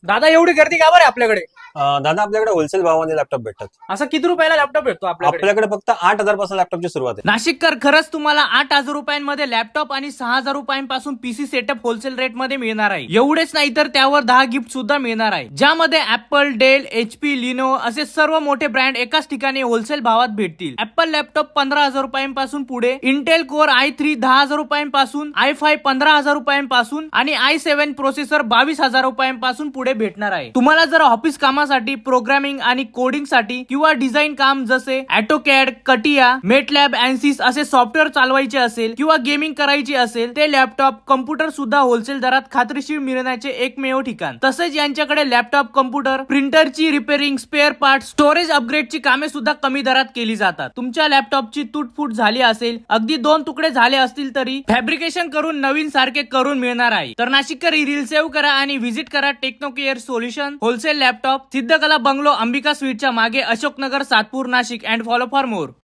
दादा एवढी गर्दी का बरं आहे आपल्याकडे? दादा आपल्याकडे होलसेल भावामध्ये लॅपटॉप भेटतात. असं किती रुपयाला लॅपटॉप भेटतो आपल्याकडे? आपल्याकडे फक्त 8,000 पासून लॅपटॉपची सुरुवात आहे. नाशिककर, खरंच तुम्हाला 8,000 रुपयांमध्ये लॅपटॉप आणि 6,000 रुपयांपासून पीसी सेटअप होलसेल रेट मध्ये मिळणार आहे. एवढेच नाही तर त्यावर 10 गिफ्ट सुद्धा मिळणार आहे, ज्यामध्ये ऍपल, डेल, HP, लिनो असे सर्व मोठे ब्रँड एकाच ठिकाणी होलसेल भावात भेटतील. ऍपल लॅपटॉप 15,000 रुपयांपासून पुढे, इंटेल कोर i3 10,000 रुपयांपासून, i5 15,000 रुपयांपासून आणि i7 प्रोसेसर 22,000 रुपयांपासून पुढे भेटणार आहे. तुम्हाला जर ऑफिस कामासाठी, प्रोग्रामिंग आणि कोडिंग साठी किंवा डिझाईन काम जसे ऑटोकॅड, कटिया, मेटलॅब, एन्सिस असे सॉफ्टवेअर चालवायचे असेल किंवा गेमिंग करायची असेल, ते लॅपटॉप, कम्प्युटर सुद्धा होलसेल दरात खात्रीशीर मिळण्याचे एकमेव ठिकाण. तसेच यांच्याकडे लॅपटॉप, कम्प्युटर, प्रिंटरची रिपेअरिंग, स्पेअर पार्ट, स्टोरेज अपग्रेडची कामे सुद्धा कमी दरात केली जातात. तुमच्या लॅपटॉपची तुटफूट झाली असेल, अगदी 2 तुकडे झाले असतील तरी फॅब्रिकेशन करून नवीन सारखे करून मिळणार आहे. तर नाशिककर ही रील सेव्ह करा आणि व्हिजिट करा techno care solution wholesale laptop, Siddhakala bungalow, Ambika स्वीटच्या मागे, Ashoknagar, Satpur, Nashik, and follow for more.